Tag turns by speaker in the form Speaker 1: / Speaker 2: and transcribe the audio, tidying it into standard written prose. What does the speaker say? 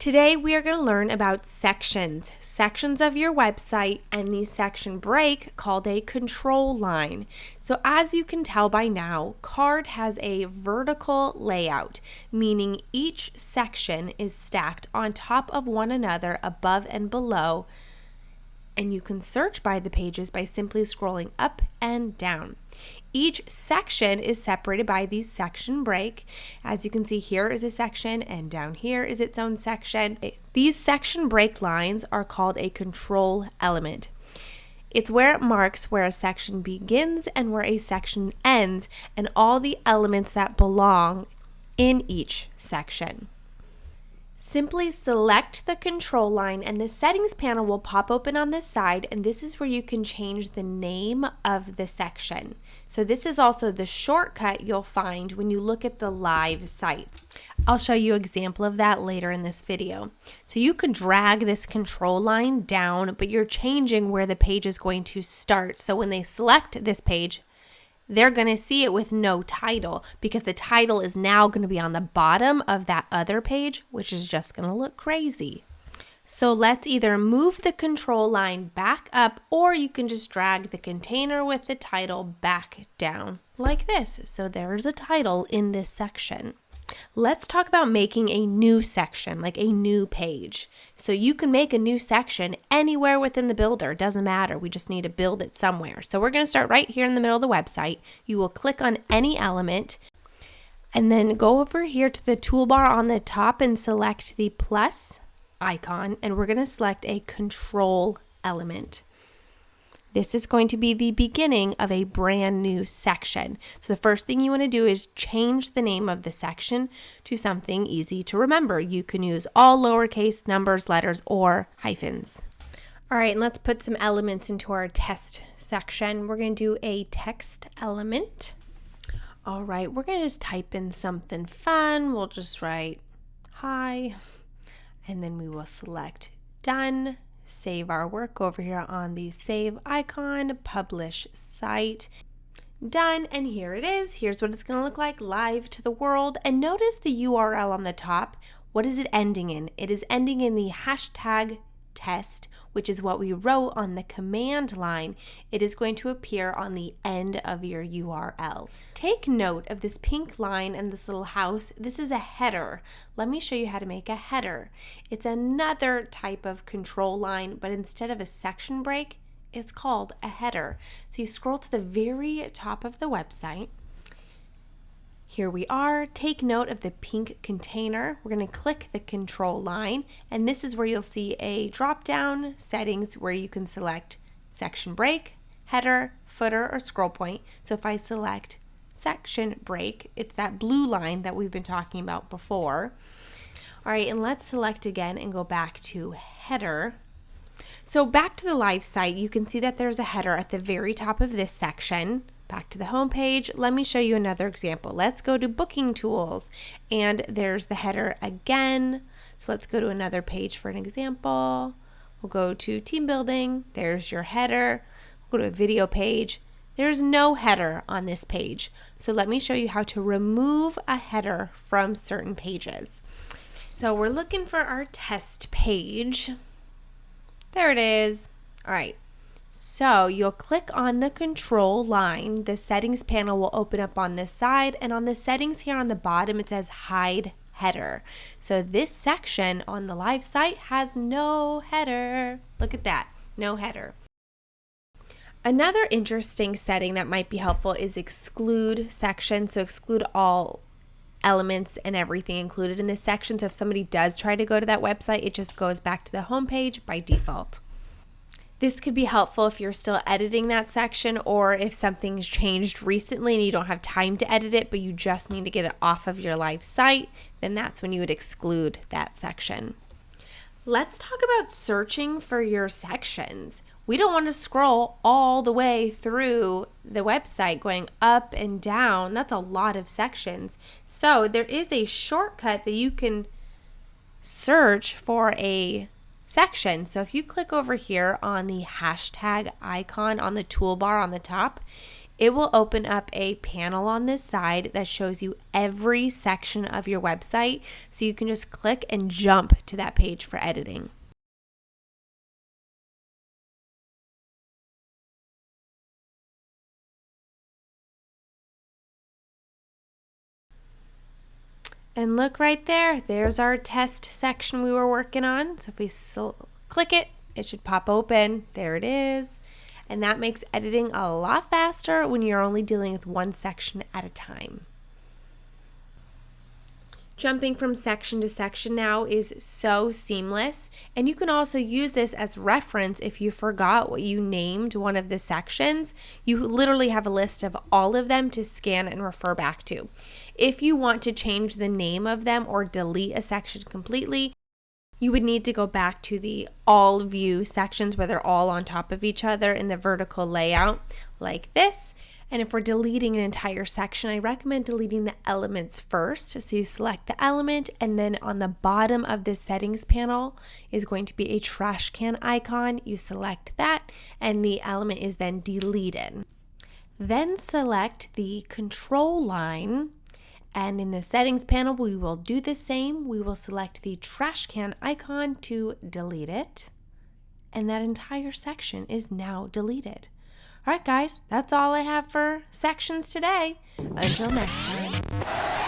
Speaker 1: Today we are going to learn about sections of your website, and the section break called a control line. So as you can tell by now, Carrd has a vertical layout, meaning each section is stacked on top of one another above and below, and you can search by the pages by simply scrolling up and down. Each section is separated by the section break. As you can see, here is a section and down here is its own section. These section break lines are called a control element. It's where it marks where a section begins and where a section ends, and all the elements that belong in each section. Simply select the control line and the settings panel will pop open on this side, and this is where you can change the name of the section. So this is also the shortcut you'll find when you look at the live site. I'll show you an example of that later in this video. So you could drag this control line down, but you're changing where the page is going to start. So when they select this page, they're going to see it with no title because the title is now going to be on the bottom of that other page, which is just going to look crazy. So let's either move the control line back up, or you can just drag the container with the title back down like this. So there's a title in this section. Let's talk about making a new section, like a new page. So you can make a new section anywhere within the builder. It doesn't matter. We just need to build it somewhere. So we're going to start right here in the middle of the website. You will click on any element and then go over here to the toolbar on the top and select the plus icon, and we're going to select a control element. This is going to be the beginning of a brand new section. So the first thing you want to do is change the name of the section to something easy to remember. You can use all lowercase, numbers, letters, or hyphens. All right, and let's put some elements into our test section. We're going to do a text element. All right, we're going to just type in something fun. We'll just write hi, and then we will select done. Save our work over here on the save icon, publish site, done, and here it is. Here's what it's going to look like live to the world. And notice the URL on the top. What is it ending in? It is ending in the hashtag test, which is what we wrote on the command line. It is going to appear on the end of your URL. Take note of this pink line and this little house. This is a header. Let me show you how to make a header. It's another type of control line, but instead of a section break, it's called a header. So you scroll to the very top of the website. Here we are. Take note of the pink container. We're going to click the control line, and this is where you'll see a drop-down settings where you can select section break, header, footer, or scroll point. So if I select section break, it's that blue line that we've been talking about before. All right, and let's select again and go back to header. So back to the live site, you can see that there's a header at the very top of this section. Back to the home page. Let me show you another example. Let's go to booking tools, and there's the header again. So let's go to another page for an example. We'll go to team building. There's your header. We'll go to a video page. There's no header on this page. So let me show you how to remove a header from certain pages. So we're looking for our test page. There it is. All right. So you'll click on the control line. The settings panel will open up on this side, and on the settings here on the bottom it says hide header. So this section on the live site has no header. Look at that, no header. Another interesting setting that might be helpful is exclude section. So exclude all elements and everything included in this section. So if somebody does try to go to that website, it just goes back to the home page by default. This could be helpful if you're still editing that section, or if something's changed recently and you don't have time to edit it, but you just need to get it off of your live site, then that's when you would exclude that section. Let's talk about searching for your sections. We don't want to scroll all the way through the website going up and down. That's a lot of sections. So there is a shortcut that you can search for a section. So if you click over here on the hashtag icon on the toolbar on the top, it will open up a panel on this side that shows you every section of your website, so you can just click and jump to that page for editing. And look right there, there's our test section we were working on. So if we click it, it should pop open. There it is. And that makes editing a lot faster when you're only dealing with one section at a time. Jumping from section to section now is so seamless, and you can also use this as reference if you forgot what you named one of the sections. You literally have a list of all of them to scan and refer back to. If you want to change the name of them or delete a section completely, you would need to go back to the all view sections where they're all on top of each other in the vertical layout like this. And if we're deleting an entire section, I recommend deleting the elements first. So you select the element, and then on the bottom of the settings panel is going to be a trash can icon. You select that, and the element is then deleted. Then select the control line, and in the settings panel, we will do the same. We will select the trash can icon to delete it, and that entire section is now deleted. All right, guys, that's all I have for sections today. Until next time.